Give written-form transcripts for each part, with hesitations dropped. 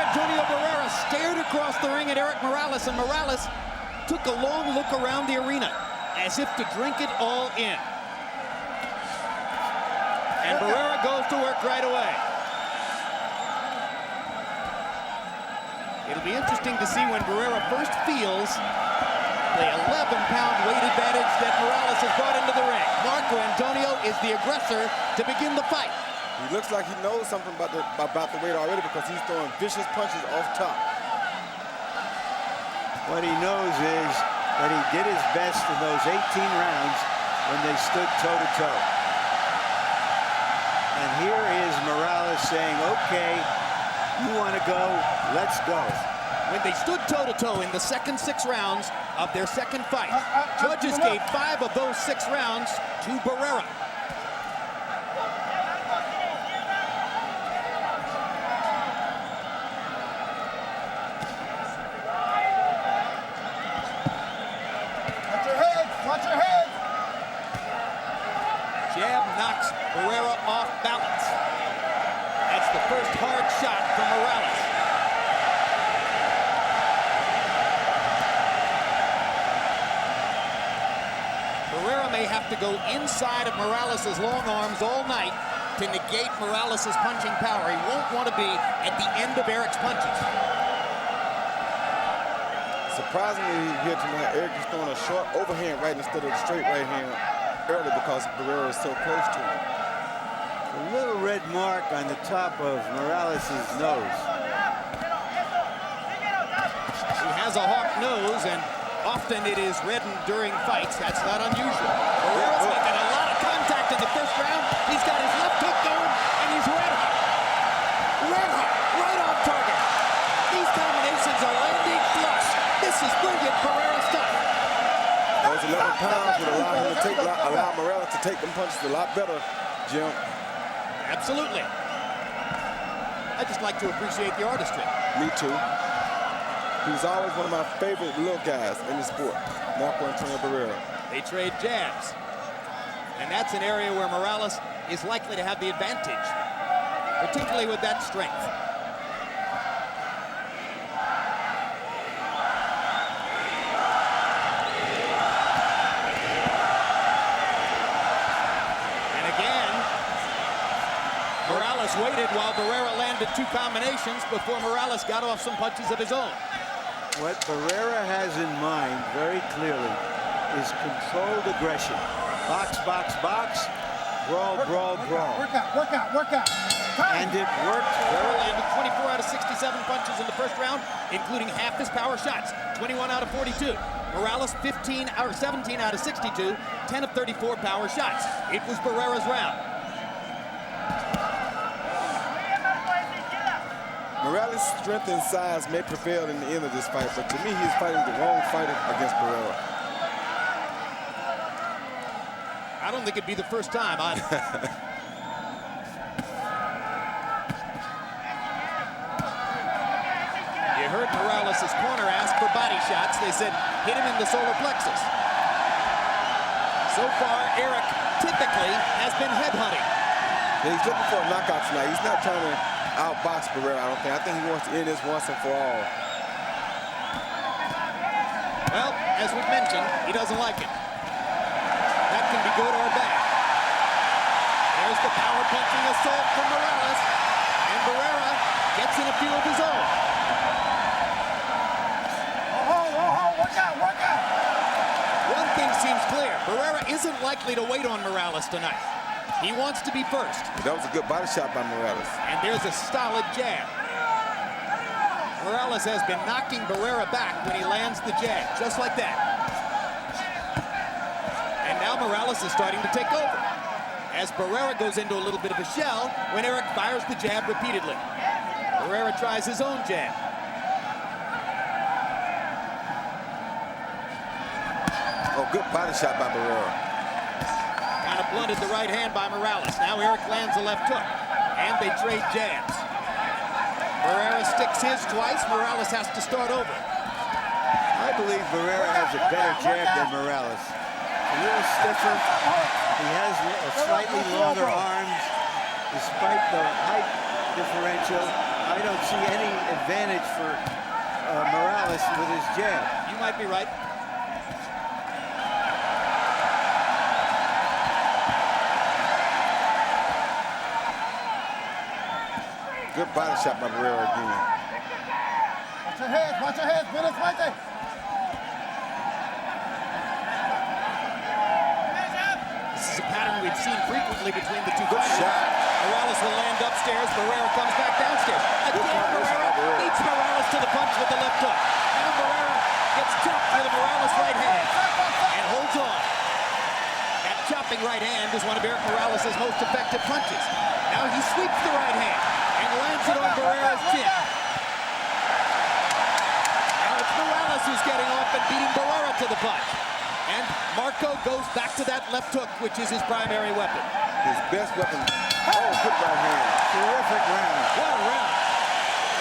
Antonio Barrera stared across the ring at Erik Morales, and Morales took a long look around the arena as if to drink it all in. And Barrera goes to work right away. It'll be interesting to see when Barrera first feels the 11-pound weight advantage that Morales has brought into the ring. Marco Antonio is the aggressor to begin the fight. He looks like he knows something about the weight already because he's throwing vicious punches off top. What he knows is that he did his best in those 18 rounds when they stood toe-to-toe. And here is Morales saying, okay, you want to go, let's go. When they stood toe-to-toe in the second 6 rounds of their second fight, judges gave 5 of those 6 rounds to Barrera. Watch your head! Jab knocks Barrera off balance. That's the first hard shot from Morales. Barrera may have to go inside of Morales' long arms all night to negate Morales' punching power. He won't want to be at the end of Erik's punches. Surprisingly, here tonight, Erik is throwing a short overhand right instead of the straight right hand early because Barrera is so close to him. A little red mark on the top of Morales' nose. He has a hawk nose, and often it is reddened during fights. That's not unusual. Barrera's making a lot of contact in the first round. He's got his left hook going, and he's red hot. Red hot, right off target. These combinations are landing flush. This is brilliant Barrera stuff. Those 11 pounds would allow Morales to take them punches a lot better, Jim. Absolutely. I just like to appreciate the artistry. Me too. He's always one of my favorite little guys in the sport, Marco Antonio Barrera. They trade jabs. And that's an area where Morales is likely to have the advantage, particularly with that strength. Morales waited while Barrera landed 2 combinations before Morales got off some punches of his own. What Barrera has in mind very clearly is controlled aggression. Box, box, box, brawl, brawl, brawl. Work out. And it worked Barrera very landed 24 out of 67 punches in the first round, including half his power shots, 21 out of 42. Morales 17 out of 62, 10 of 34 power shots. It was Barrera's round. Morales' strength and size may prevail in the end of this fight, but to me, he's fighting the wrong fight against Barrera. I don't think it'd be the first time either. You heard Morales' corner ask for body shots. They said, hit him in the solar plexus. So far, Erik typically has been headhunting. Yeah, he's looking for a knockout tonight. He's not trying to outbox Barrera, I don't think. I think he wants to end this once and for all. Well, as we've mentioned, he doesn't like it. That can be good or bad. There's the power punching assault from Morales, and Barrera gets in a few of his own. Work out! One thing seems clear. Barrera isn't likely to wait on Morales tonight. He wants to be first. That was a good body shot by Morales. And there's a solid jab. Morales has been knocking Barrera back when he lands the jab, just like that. And now Morales is starting to take over, as Barrera goes into a little bit of a shell when Erik fires the jab repeatedly. Barrera tries his own jab. Oh, good body shot by Barrera. Kind of blunted the right hand by Morales. Now Erik lands a left hook, and they trade jabs. Barrera sticks his twice. Morales has to start over. I believe Barrera has a better jab than Morales. A little stiffer. He has a slightly longer arms, despite the height differential. I don't see any advantage for Morales with his jab. You might be right. Good body shot by Barrera again. Watch your head, watch your head. Finish right there. This is a pattern we've seen frequently between the two Good fighters. shot. Morales will land upstairs. Barrera comes back downstairs. Again, Barrera beats Morales to the punch with the left hook. Now Barrera gets chopped by the Morales right hand and holds on. That chopping right hand is one of Erik Morales' most effective punches. Now he sweeps the right hand and lands it on Barrera's chin. Now it's Morales who's getting off and beating Barrera to the punch. And Marco goes back to that left hook, which is his primary weapon. His best weapon. Oh, good right hand. Terrific round. What a round.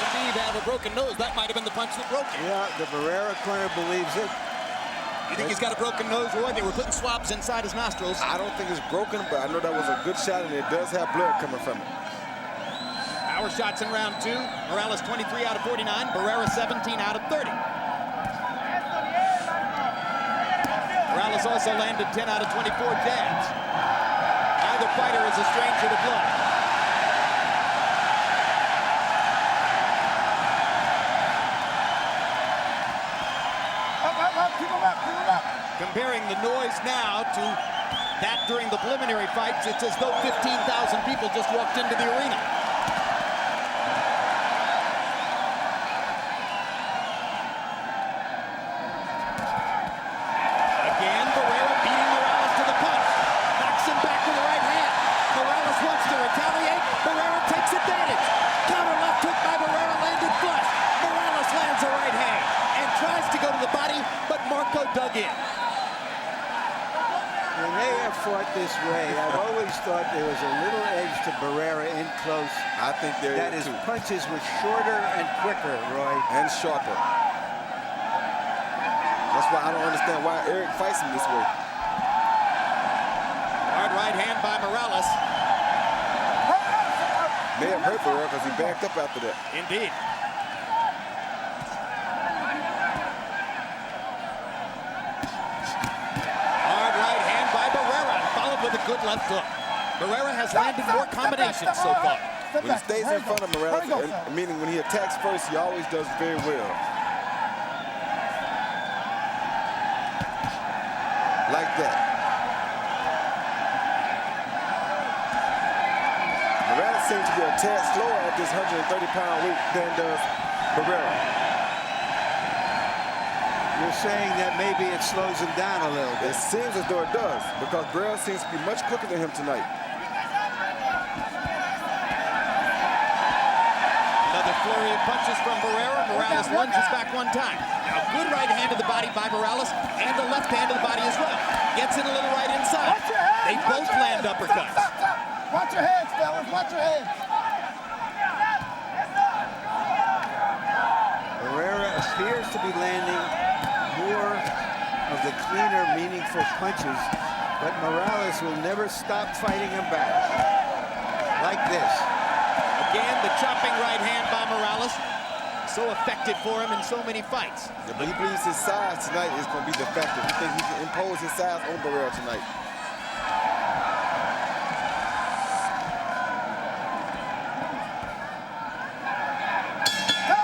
Indeed, have a broken nose. That might have been the punch that broke it. Yeah, the Barrera corner believes it. You think he's got a broken nose, Roy? They were putting swabs inside his nostrils. I don't think it's broken, but I know that was a good shot, and it does have blood coming from it. Power shots in round two. Morales 23 out of 49. Barrera 17 out of 30. Morales also landed 10 out of 24 jabs. Neither fighter is a stranger to blood. Up, keep him up, keep him up. Comparing the noise now to that during the preliminary fights, it's as though 15,000 people just walked into the arena. Again, Barrera beating Morales to the punch. Knocks him back with the right hand. Morales wants to retaliate. Barrera takes advantage. Counter left hook by Barrera landed flush. Morales lands a right hand and tries to go to the body, but Marco dug in. When they have fought this way, I've always thought there was a little edge to Barrera in close. I think there That is his too. punches were shorter and quicker, Roy. And sharper. That's why I don't understand why Erik fights him this way. Hard right hand by Morales. May have hurt Barrera because he backed up after that. Indeed. Hard right hand by Barrera, followed with a good left hook. Barrera has landed more combinations so far. When he stays in front of Morales, meaning when he attacks first, he always does very well. Like that. Morales seems to be a tad slower at this 130-pound weight than does Barrera. You're saying that maybe it slows him down a little It bit. seems as though it does, because Barrera seems to be much quicker than him tonight. Another flurry of punches from Barrera. Morales lunges back one time. Now, good right hand to the body by Morales, and the left hand to the body as well. Gets in a little right inside. Watch your head, They watch both your land head. uppercuts. Stop. Watch your heads, fellas, watch your heads. Barrera appears to be landing more of the cleaner, meaningful punches, but Morales will never stop fighting him back. Like this. Again, the chopping right hand by Morales. So effective for him in so many fights. Yeah, but he believes his size tonight is going to be defective. He thinks he can impose his size on Barrera tonight.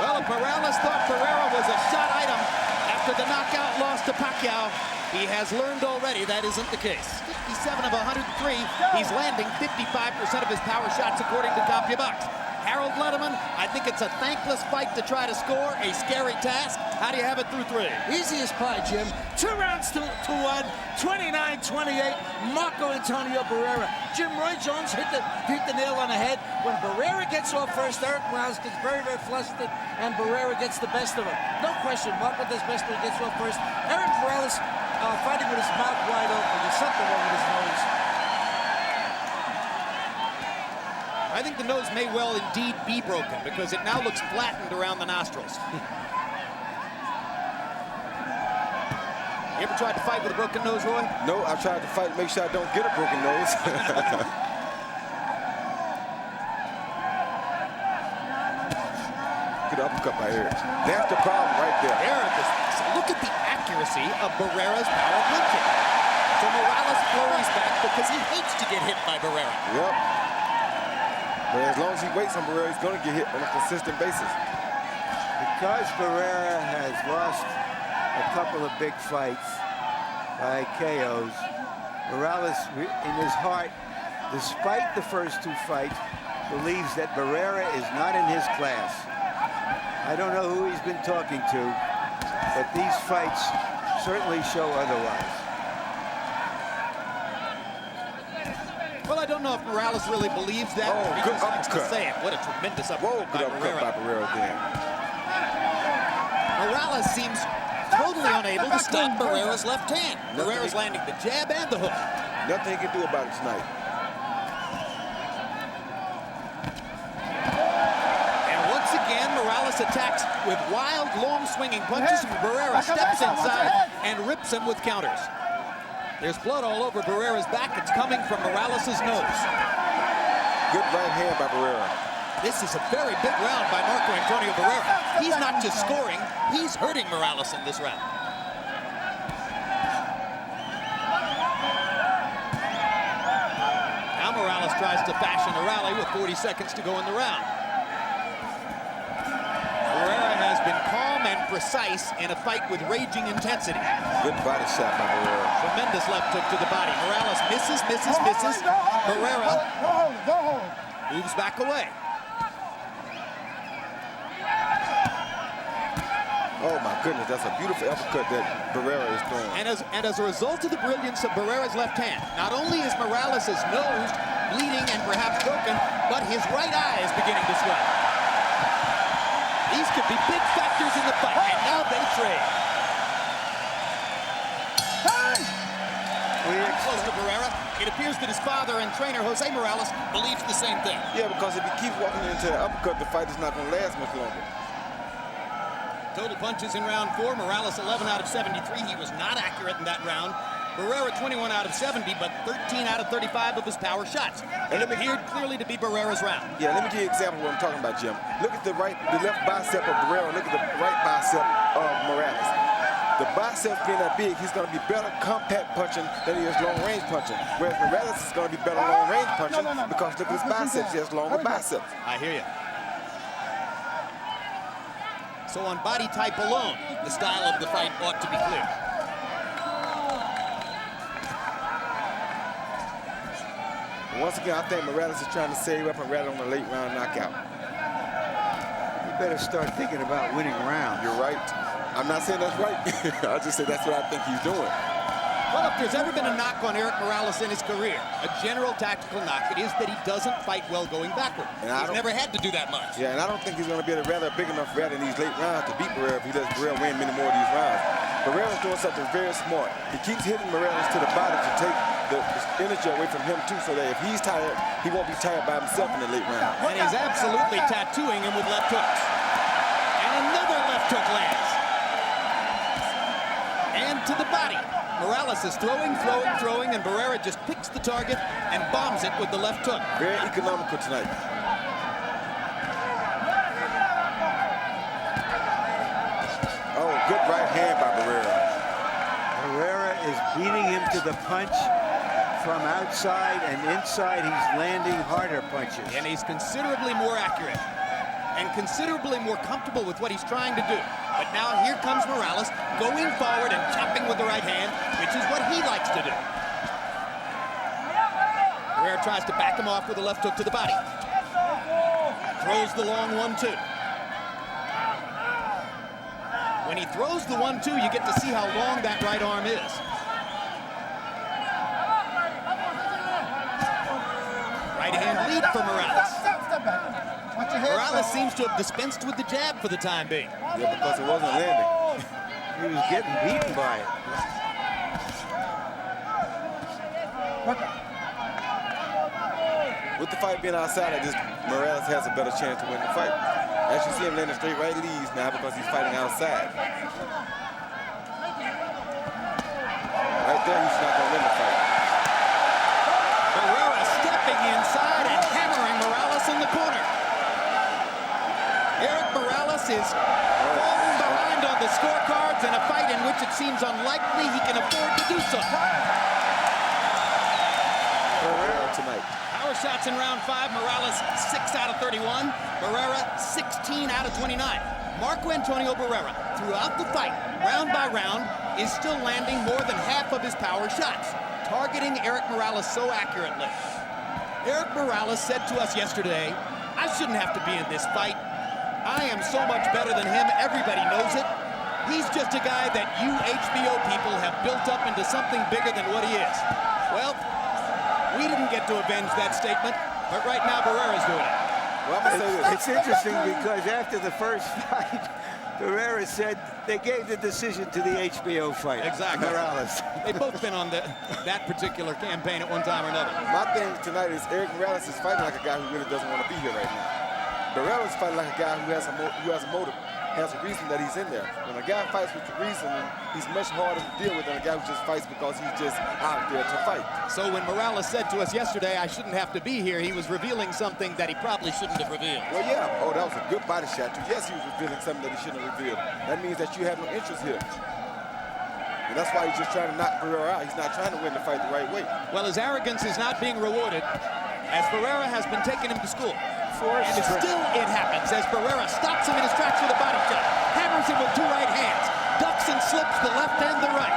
Well, if Morales thought Barrera was a shot item after the knockout loss to Pacquiao, he has learned already that isn't the case. 57 of 103, he's landing 55% of his power shots according to CompuBox. Harold Letterman, I think it's a thankless fight to try to score, a scary task. How do you have it through three? Easiest pie, Jim. 2 rounds to 1, 29-28, Marco Antonio Barrera. Jim, Roy Jones hit the nail on the head. When Barrera gets off first, Erik Morales gets very, very flustered, and Barrera gets the best of him. No question, Marco does best when he gets off first. Erik Morales fighting with his mouth wide open. There's something wrong with his nose. I think the nose may well indeed be broken because it now looks flattened around the nostrils. You ever tried to fight with a broken nose, Roy? No, I've tried to fight to make sure I don't get a broken nose. uppercut by Erik. That's the problem right there. Look at the accuracy of Barrera's power punching. So Morales flurries back because he hates to get hit by Barrera. Yep. But as long as he waits on Barrera, he's going to get hit on a consistent basis. Because Barrera has lost a couple of big fights by KOs, Morales, in his heart, despite the first 2 fights, believes that Barrera is not in his class. I don't know who he's been talking to, but these fights certainly show otherwise. Well, I don't know if Morales really believes that. Oh, He good just likes to uppercut. say it. What a tremendous Whoa, uppercut good by uppercut by Barrera. Barrera there. Morales seems totally unable to stop Barrera's left hand. Barrera's landing the jab and the hook. Nothing he can do about it tonight. And once again, Morales attacks with wild, long swinging punches. Barrera steps inside and rips him with counters. There's blood all over Barrera's back. It's coming from Morales' nose. Good right hand by Barrera. This is a very big round by Marco Antonio Barrera. He's not just scoring, he's hurting Morales in this round. Now Morales tries to fashion a rally with 40 seconds to go in the round. Barrera has been calm and precise in a fight with raging intensity. Good body shot by Barrera. Tremendous left hook to the body. Morales misses. Barrera moves back away. Oh my goodness, that's a beautiful uppercut that Barrera is throwing. And as a result of the brilliance of Barrera's left hand, not only is Morales' nose bleeding and perhaps broken, but his right eye is beginning to swell. These could be big factors in the fight, and now they trade. Close to Barrera. It appears that his father and trainer, Jose Morales, believes the same thing. Yeah, because if he keeps walking into the uppercut, the fight is not going to last much longer. Total punches in round 4. Morales 11 out of 73. He was not accurate in that round. Barrera 21 out of 70, but 13 out of 35 of his power shots. And it appeared clearly to be Barrera's round. Yeah, let me give you an example of what I'm talking about, Jim. Look at the left bicep of Barrera. Look at the right bicep of Morales. The biceps being that big, he's going to be better compact punching than he is long-range punching. Whereas Morales is going to be better long-range punching because look at his biceps. He has longer biceps. I hear you. So on body type alone, the style of the fight ought to be clear. Once again, I think Morales is trying to save up and rather on a late round knockout. You better start thinking about winning rounds. You're right. I'm not saying that's right. I just said that's what I think he's doing. Well, if there's ever been a knock on Erik Morales in his career, a general tactical knock, it is that he doesn't fight well going backward. He's never had to do that much. Yeah, and I don't think he's going to be a big enough rather in these late rounds to beat Barrera if he lets Barrera win many more of these rounds. Barrera's doing something very smart. He keeps hitting Morales to the body to take the energy away from him, too, so that if he's tired, he won't be tired by himself in the late round. And he's absolutely tattooing him with left hooks. And another left hook lands. And to the body. Morales is throwing, and Barrera just picks the target and bombs it with the left hook. Very economical tonight. Oh, good right hand by Barrera. Barrera is beating him to the punch from outside, and inside he's landing harder punches. And he's considerably more accurate and considerably more comfortable with what he's trying to do. But now here comes Morales going forward and chopping with the right hand, which is what he likes to do. Barrera tries to back him off with a left hook to the body. Throws the long 1-2. When he throws the 1-2, you get to see how long that right arm is. Right hand lead for Morales. Morales seems to have dispensed with the jab for the time being. Yeah, because it wasn't landing. He was getting beaten by it. With the fight being outside, Morales has a better chance to win the fight. As you see him landing straight right leads now because he's fighting outside. Right there, he's not going to win the fight. Barrera stepping inside and hammering Morales in the corner. Erik Morales is seems unlikely he can afford to do so. Tonight. Power shots in round 5. Morales 6 out of 31. Barrera 16 out of 29. Marco Antonio Barrera, throughout the fight, round by round, is still landing more than half of his power shots, targeting Erik Morales so accurately. Erik Morales said to us yesterday, "I shouldn't have to be in this fight. I am so much better than him. Everybody knows it. He's just a guy that you HBO people have built up into something bigger than what he is." Well, we didn't get to avenge that statement, but right now Barrera's doing it. Well, I'm gonna say this. It's interesting because after the first fight, Barrera said they gave the decision to the HBO fight. Exactly. Morales. They've both been on that particular campaign at one time or another. My thing tonight is Erik Morales is fighting like a guy who really doesn't want to be here right now. Barrera's fighting like a guy who has a motive, has a reason that he's in there. When a guy fights with a reason, he's much harder to deal with than a guy who just fights because he's just out there to fight. So when Morales said to us yesterday, "I shouldn't have to be here," he was revealing something that he probably shouldn't have revealed. Well, yeah. Oh, that was a good body shot, too. Yes, he was revealing something that he shouldn't have revealed. That means that you have no interest here. And that's why he's just trying to knock Barrera out. He's not trying to win the fight the right way. Well, his arrogance is not being rewarded, as Barrera has been taking him to school. And still it happens as Barrera stops him in his tracks with a body shot, hammers him with 2 right hands, ducks and slips the left and the right.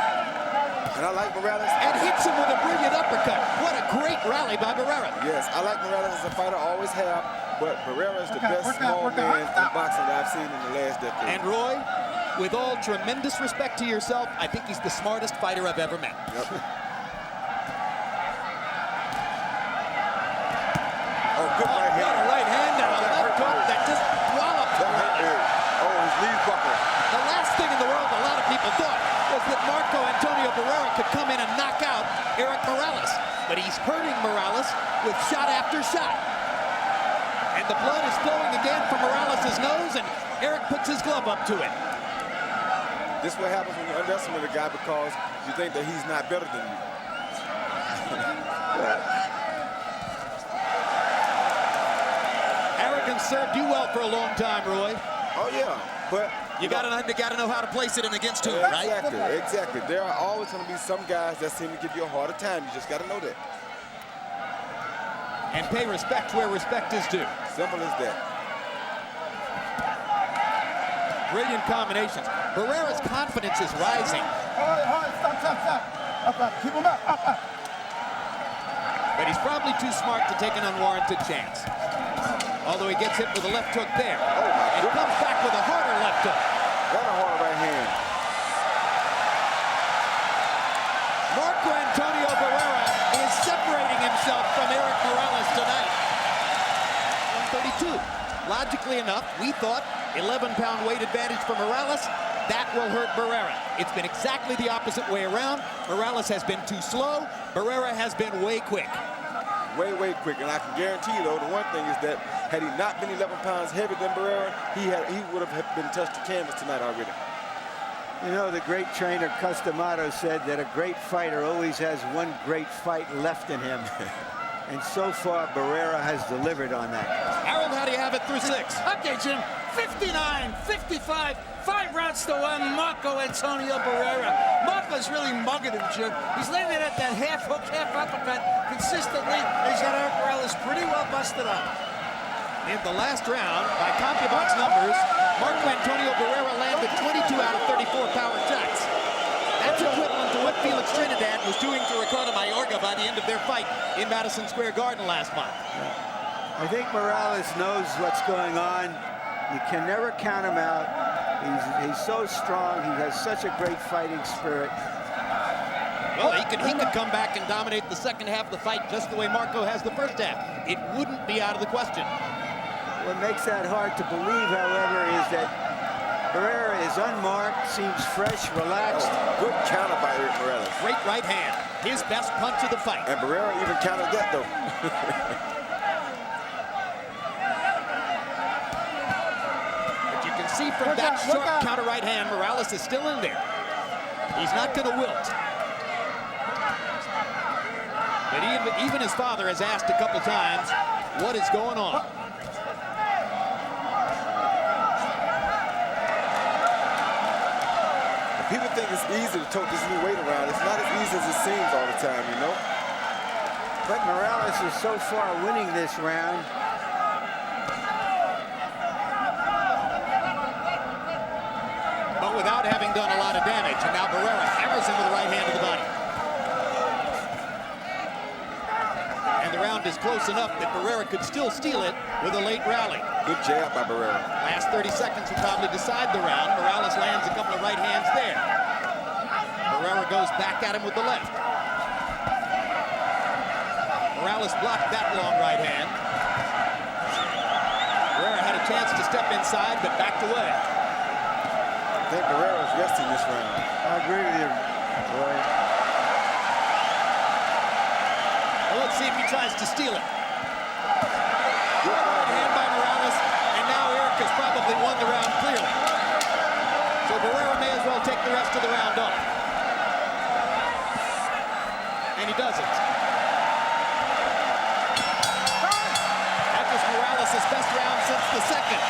And I like Morales. And hits him with a brilliant uppercut. What a great rally by Barrera. Yes, I like Morales as a fighter, always have, but Barrera is the best small man in boxing that I've seen in the last decade. And Roy, with all tremendous respect to yourself, I think he's the smartest fighter I've ever met. Yep. Oh, good right hand. What a right hand and a left hook that just walloped him. Oh, his knees buckled. The last thing in the world a lot of people thought was that Marco Antonio Barrera could come in and knock out Erik Morales. But he's hurting Morales with shot after shot. And the blood is flowing again from Morales' nose, and Erik puts his glove up to it. This is what happens when you underestimate a guy because you think that he's not better than you. Arrogance served you well for a long time, Roy. Oh, yeah, but... You gotta know how to place it in against whom, right? Exactly. There are always going to be some guys that seem to give you a harder time. You just got to know that. And pay respect where respect is due. Simple as that. Brilliant combinations. Barrera's confidence is rising. Stop. Up. Keep him up. But he's probably too smart to take an unwarranted chance. Although he gets hit with a left hook there. Oh, my And comes back with a harder left hook. Got a hard right hand. Marco Antonio Barrera is separating himself from Erik Morales tonight. 132. Logically enough, we thought 11-pound weight advantage for Morales. That will hurt Barrera. It's been exactly the opposite way around. Morales has been too slow. Barrera has been way quick. Way quick. And I can guarantee you, though, the one thing is that had he not been 11 pounds heavier than Barrera, he would have been touched the canvas tonight already. You know, the great trainer Customato said that a great fighter always has one great fight left in him. And so far, Barrera has delivered on that. Harold, how do you have it through 6? Okay, Jim. 59-55. 5 rounds to 1. Marco Antonio Barrera. Marco's really mugging him, Jim. He's landing at that half hook, half uppercut consistently. And he's got Erik Morales pretty well busted up. In the last round, by CompuBox numbers, Marco Antonio Barrera landed 22 out of 34 power shots. That's equivalent to what Felix Trinidad was doing to Ricardo Mayorga by the end of their fight in Madison Square Garden last month. I think Morales knows what's going on. You can never count him out. He's so strong. He has such a great fighting spirit. Well, he could come back and dominate the second half of the fight just the way Marco has the first half. It wouldn't be out of the question. What makes that hard to believe, however, is that Barrera is unmarked, seems fresh, relaxed. Oh, good counter by Erik Morales. Great right hand. His best punch of the fight. And Barrera even countered that, though. But you can see from that sharp counter right hand, Morales is still in there. He's not going to wilt. But even his father has asked a couple times, what is going on? People think it's easy to tote this new weight around. It's not as easy as it seems all the time, you know? But Morales is so far winning this round. But without having done a lot of damage. And now Barrera hammers him with the right hand to the body. And the round is close enough that Barrera could still steal it with a late rally. Good jab by Barrera. Last 30 seconds will probably decide the round. Morales lands a couple of right hands there. Barrera goes back at him with the left. Morales blocked that long right hand. Barrera had a chance to step inside, but backed away. I think Barrera's resting this round. I agree with you, Roy. Well, let's see if he tries to steal it. Good right hand by Morales, and now Erik has probably won the round clearly. So Barrera may as well take the rest of the round off. And he doesn't. That was Morales' best round since the second.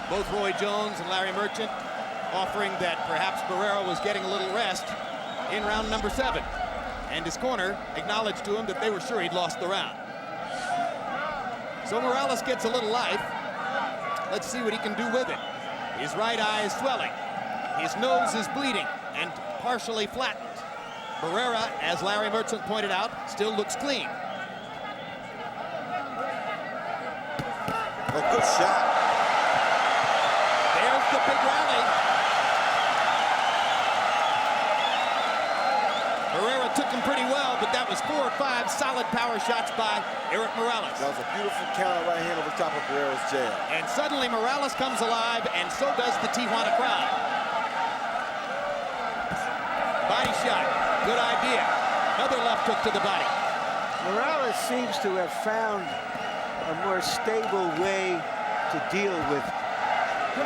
Both Roy Jones and Larry Merchant offering that perhaps Barrera was getting a little rest in round number 7. And his corner acknowledged to him that they were sure he'd lost the round. So Morales gets a little life. Let's see what he can do with it. His right eye is swelling. His nose is bleeding and partially flattened. Barrera, as Larry Merchant pointed out, still looks clean. A good shot. There's the big rally. Barrera took him pretty well, but that was 4 or 5 solid power shots by Erik Morales. That was a beautiful counter right hand over top of Barrera's jab. And suddenly Morales comes alive, and so does the Tijuana crowd. Body shot, good idea. Another left hook to the body. Morales seems to have found a more stable way to deal with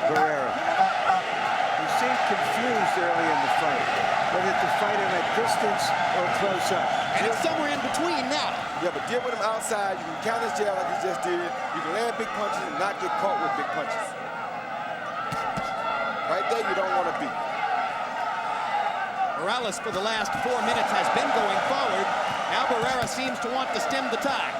Barrera. He seemed confused early in the fight, whether to fight him at distance or close up. And it's somewhere in between now. Yeah, but deal with him outside. You can counter his jab like he just did. You can land big punches and not get caught with big punches. Right there, you don't want to be. Morales, for the last 4 minutes, has been going forward. Now Barrera seems to want to stem the tide.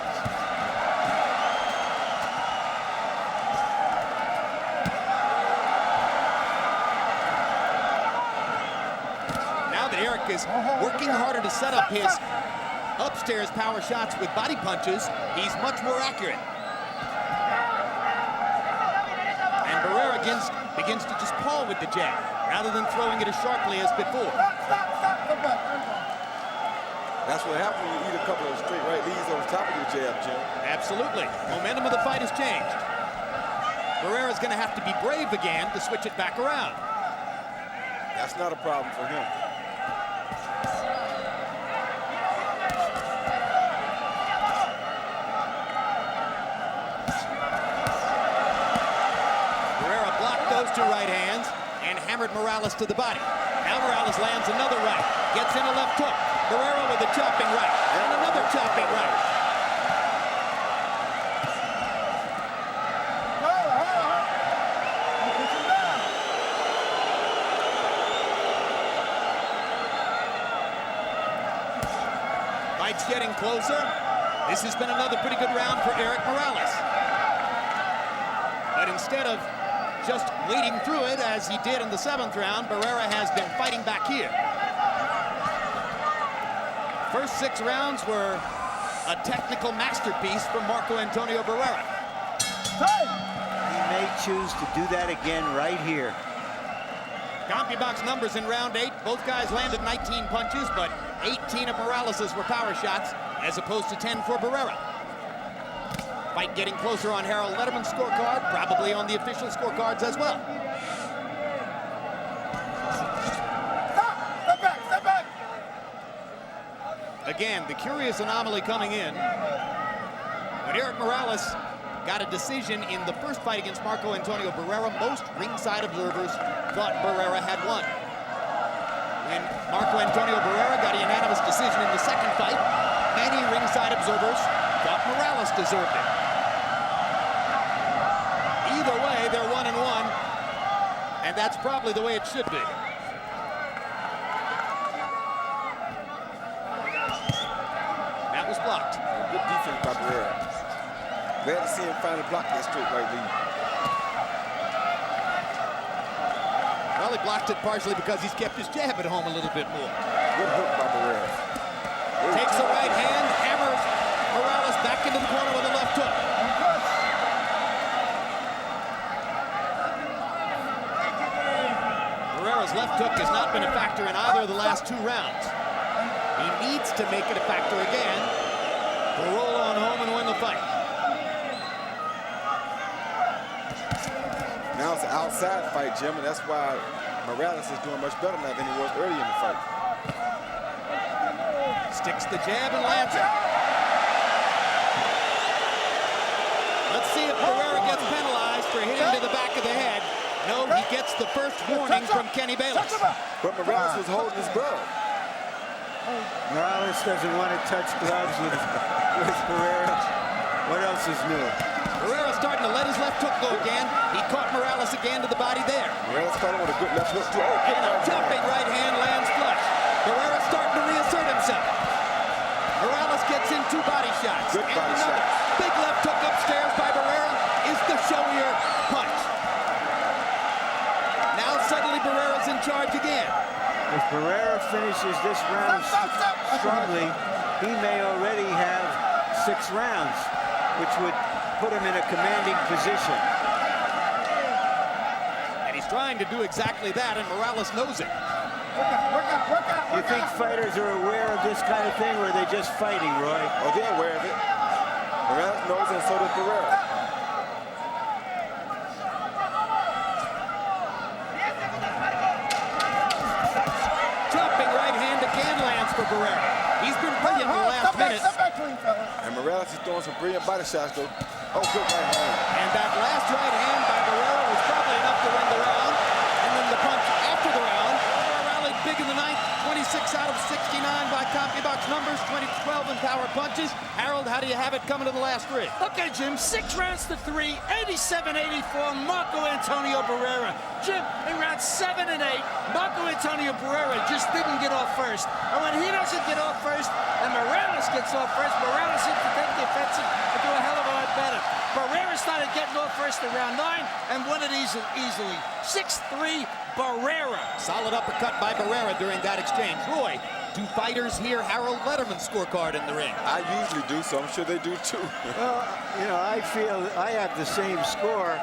Now that Erik is working harder to set up his upstairs power shots with body punches, he's much more accurate. And Barrera begins to just paw with the jab, rather than throwing it as sharply as before. That's what happens when you eat a couple of straight right leads over top of your jab, Jim. Absolutely. Momentum of the fight has changed. Barrera's going to have to be brave again to switch it back around. That's not a problem for him. Barrera blocked those 2 right hands and hammered Morales to the body. Now Morales lands another right, gets in a left hook. Barrera with a chopping right, and another chopping right. Fight's getting closer. This has been another pretty good round for Erik Morales. But instead of just wading through it as he did in the 7th round, Barrera has been fighting back here. First 6 rounds were a technical masterpiece from Marco Antonio Barrera. He may choose to do that again right here. CompuBox numbers in round 8. Both guys landed 19 punches, but 18 of Morales's were power shots, as opposed to 10 for Barrera. Fight getting closer on Harold Letterman's scorecard, probably on the official scorecards as well. Step back. Again, the curious anomaly coming in. When Erik Morales got a decision in the first fight against Marco Antonio Barrera, most ringside observers thought Barrera had won. When Marco Antonio Barrera got a unanimous decision in the second fight, many ringside observers thought Morales deserved it. Either way, they're 1-1, and that's probably the way it should be. blocked. Good defense by Barrera. Glad to see him finally block that straight right lead. Well, he blocked it partially because he's kept his jab at home a little bit more. Good hook by Barrera. Takes a right hand, hammers Morales back into the corner with a left hook. Barrera's left hook has not been a factor in either of the last 2 rounds. He needs to make it a factor again to roll on home and win the fight. Now it's an outside fight, Jim, and that's why Morales is doing much better now than he was earlier in the fight. Sticks the jab and lands it. Let's see if Barrera gets penalized for hitting to the back of the head. No, he gets the first warning from Kenny Bayless. But Morales was holding his glove. Morales doesn't want to touch gloves with Barrera. What else is new? Barrera's starting to let his left hook go again. He caught Morales again to the body there. Morales caught him with a good left hook, too. Oh, good And a right jumping hand. right hand lands flush. Barrera's starting to reassert himself. Morales gets in 2 body shots. Good And body another shots. big left hook upstairs by Barrera is the showier punch. Now suddenly Barrera's in charge again. If Barrera finishes this round strongly, he may already have 6 rounds, which would put him in a commanding position. And he's trying to do exactly that, and Morales knows it. You think fighters are aware of this kind of thing, or are they just fighting, Roy? Oh, they're aware of it. Morales knows, and so does Barrera. Jumping right hand again lands for Barrera. He's been brilliant in the last minute. And Morales is throwing some brilliant body shots, though. Oh, good right hand. And that last right hand by Barrera was probably enough to win the round. And then the punch after the round. Barrera rallied big in the ninth. 26 out of 69 by CompuBox numbers. 20-12 in power punches. Harold, how do you have it coming to the last 3? Okay, Jim, 6 rounds to 3, 87-84, Marco Antonio Barrera. Jim, in rounds 7 and 8, Marco Antonio Barrera just didn't get off first. And when he doesn't get off first, and Morales gets off first, Morales seems to take the offensive and do a hell of a lot better. Barrera started getting off first in round 9 and won it easily. 6-3, Barrera. Solid uppercut by Barrera during that exchange. Roy, do fighters hear Harold Letterman's scorecard in the ring? I usually do, so I'm sure they do, too. Well, you know, I feel I have the same score,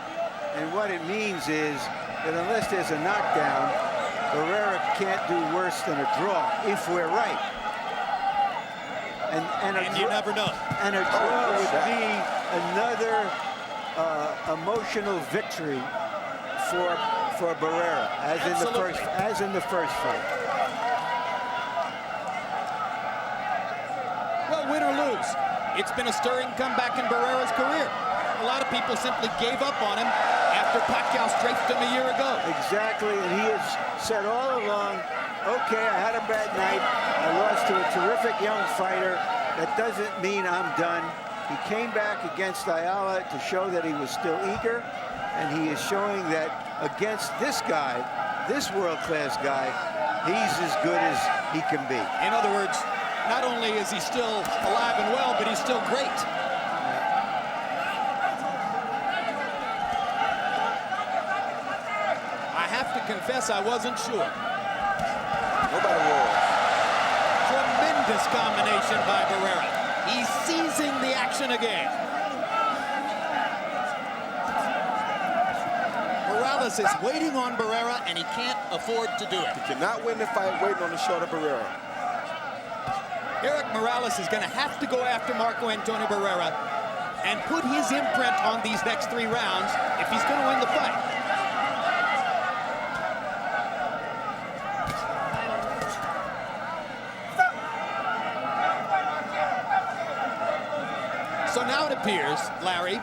and what it means is that unless there's a knockdown, Barrera can't do worse than a draw, if we're right. And you never know. And a draw would be another emotional victory for Barrera, as in the first fight. Well, win or lose, it's been a stirring comeback in Barrera's career. A lot of people simply gave up on him after Pacquiao strafed him a year ago. Exactly, and he has said all along, okay, I had a bad night. I lost to a terrific young fighter. That doesn't mean I'm done. He came back against Ayala to show that he was still eager, and he is showing that against this guy, this world-class guy, he's as good as he can be. In other words, not only is he still alive and well, but he's still great. I have to confess I wasn't sure. Nobody was. Tremendous combination by Barrera. He's seizing the action again. Morales is waiting on Barrera, and he can't afford to do it. He cannot win the fight waiting on the shot of Barrera. Erik Morales is going to have to go after Marco Antonio Barrera and put his imprint on these next 3 rounds if he's going to win the fight. So now it appears, Larry,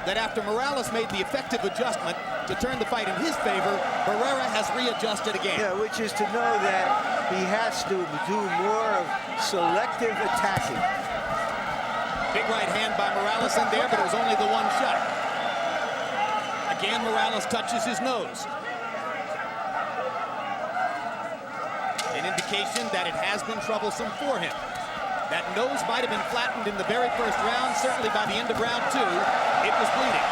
that after Morales made the effective adjustment to turn the fight in his favor, Barrera has readjusted again. Yeah, which is to know that he has to do more of selective attacking. Big right hand by Morales in there, but it was only the 1 shot. Again, Morales touches his nose. An indication that it has been troublesome for him. That nose might have been flattened in the very first round. Certainly by the end of round 2, it was bleeding.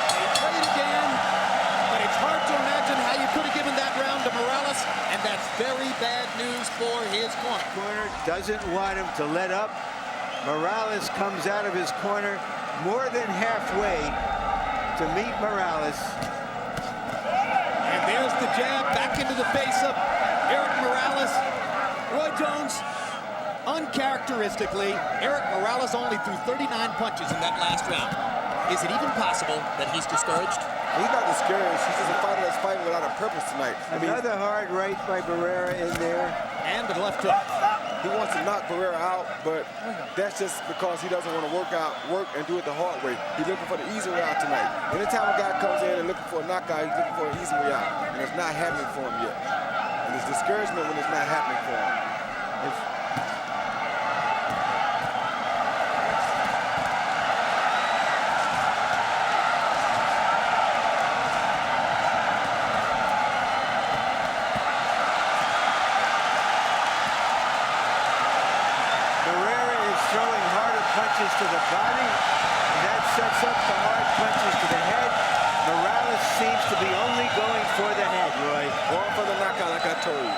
They played again, but it's hard to imagine how you could have given that round to Morales, and that's very bad news for his corner. Corner doesn't want him to let up. Morales comes out of his corner more than halfway to meet Morales. And there's the jab back into the face of Erik Morales. Roy Jones, uncharacteristically, Erik Morales only threw 39 punches in that last round. Is it even possible that he's discouraged? He's not discouraged. He's just a fighter that's fighting without a purpose tonight. Another hard right by Barrera in there. And the left hook. He wants to knock Barrera out, but that's just because he doesn't want to work and do it the hard way. He's looking for the easy way out tonight. Anytime a guy comes in and looking for a knockout, he's looking for an easy way out. And it's not happening for him yet. And it's discouragement when it's not happening for him. To the body, and that sets up the hard punches to the head. Morales seems to be only going for the head, Roy. Going for the knockout, like I told you.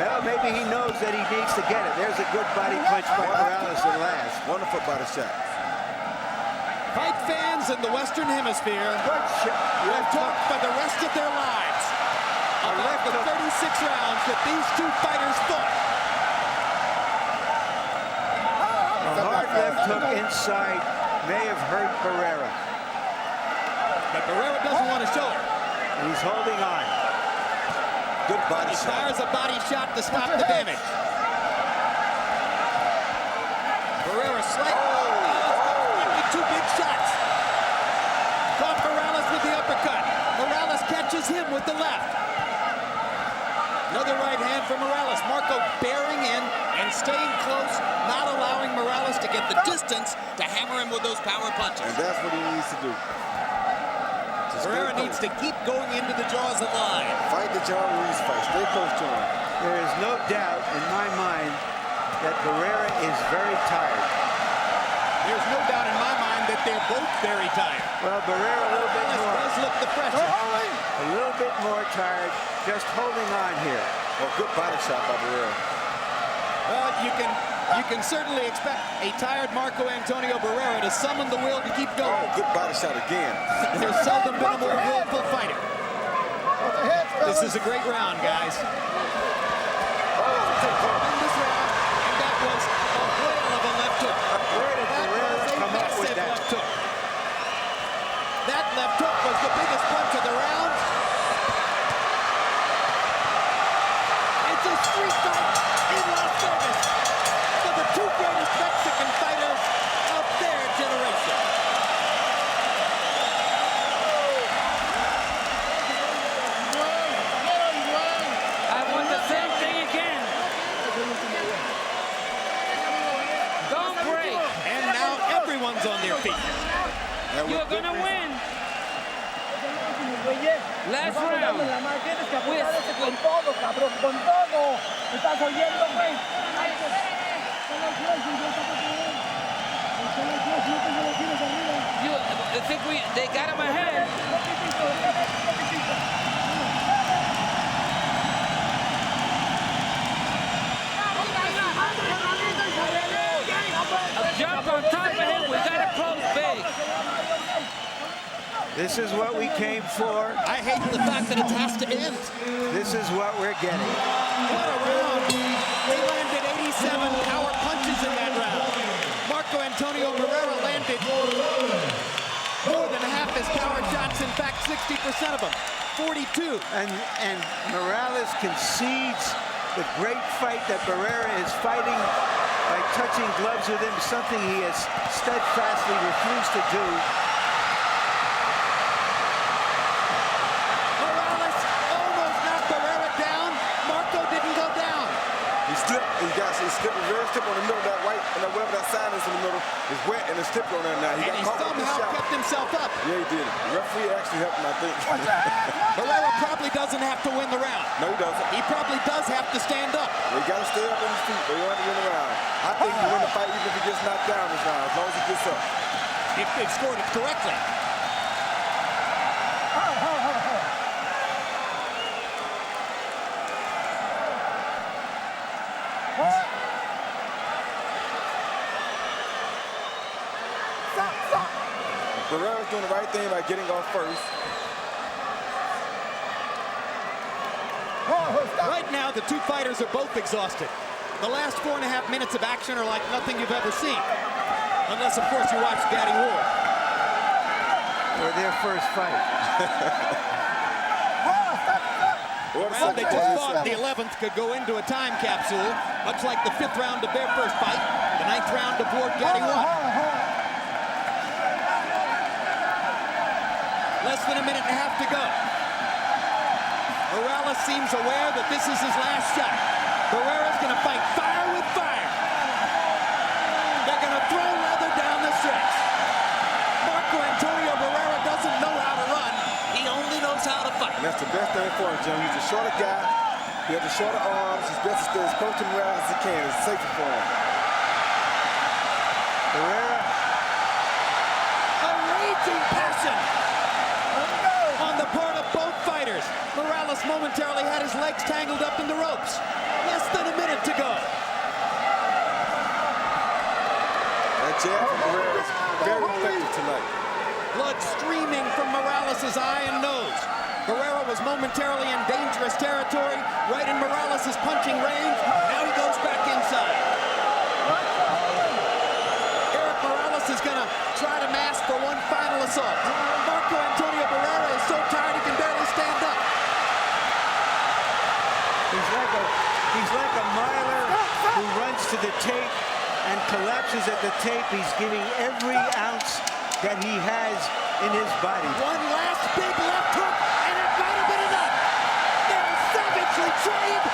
Well, maybe he knows that he needs to get it. There's a good body punch by Morales at last. Wonderful body shot. Fight fans in the Western Hemisphere will talk for the rest of their lives about the 36 rounds that these two fighters fought. A hard left hook inside may have hurt Barrera. But Barrera doesn't want to show it. He's holding on. Good body He shot. fires a body shot to stop the damage. Barrera with two big shots. Caught Morales with the uppercut. Morales catches him with the left. Another right hand for Morales. Marco bearing in and staying close, not allowing Morales to get the distance to hammer him with those power punches. And that's what he needs to do. Barrera needs to keep going into the jaws of the lion. Fight the John Ruiz fight. Stay close to him. There is no doubt in my mind that Barrera is very tired. There's no doubt in my mind that they're both very tired. Well, Barrera a little bit more. Does look the pressure. A little bit more tired, just holding on here. Well, good body shot by Barrera. Well, you can certainly expect a tired Marco Antonio Barrera to summon the will to keep going. Oh, good body shot again. There's seldom been a more willful fighter. This is a great round, guys. Tremendous round, and that was a whale of a left hook. Where did Barrera come up with that? Left hook. That left hook was the biggest punch of the round. It's a street fight in Las Vegas for the two greatest Mexican fighters of their generation. I want the same thing again. Don't break. And now everyone's on their feet. You're gonna win. Last round. Con todo, cabrón, con todo. ¿Me estás oyendo, güey? I think they got him ahead. Jump on top of him. We got to close big. This is what we came for. I hate the fact that it has to end. This is what we're getting. What a round. They landed 87 power punches in that round. Marco Antonio Barrera landed more than half his power shots. In fact, 60% of them. 42. And Morales concedes the great fight that Barrera is fighting by touching gloves with him, something he has steadfastly refused to do. Morales almost knocked Barrera down. Marco didn't go down. He slipped. He He's slipping very slippery on the middle of that right, and whatever that sign is in the middle is wet and it's slippery on there now. And he somehow kept himself up. Yeah, he did. The referee actually helped him, I think. Barrera probably doesn't have to win the round. No, he doesn't. He probably does have to stand up. He got to stay up on his feet, but he don't have to win the round. I think he win the fight even if he gets knocked down this round, as long as he gets up. If they've scored it correctly. Barrera's doing the right thing by getting off first. Right now, the two fighters are both exhausted. The last 4.5 minutes of action are like nothing you've ever seen. Unless, of course, you watch Gaddy Ward. Or their first fight. Well, they just fought the 11th could go into a time capsule, much like the 5th round of their first fight. The 9th round of Ward Gaddy won. Less than a minute and a half to go. Morales seems aware that this is his last shot. Barrera's going to fight fire with fire. They're going to throw leather down the stretch. Marco Antonio Barrera doesn't know how to run. He only knows how to fight. And that's the best thing for him, Jim. He's a shorter guy. He has the shorter arms. He's best to stay as close to Morales as he can. It's safer for him. Barrera. A raging passion on the part of both fighters. Morales momentarily had his legs tangled up in the ropes. Less than a minute to go. That jab from Barrera is very effective tonight. Blood streaming from Morales' eye and nose. Barrera was momentarily in dangerous territory, right in Morales' punching range. Now he goes back inside. Erik Morales is going to try to mask for one final assault. Marco Antonio Barrera is so tired he can barely stand up. He's like a miler who runs to the tape and collapses at the tape. He's giving every ounce that he has in his body. One last big left hook, and it might have been enough. They're savagely trained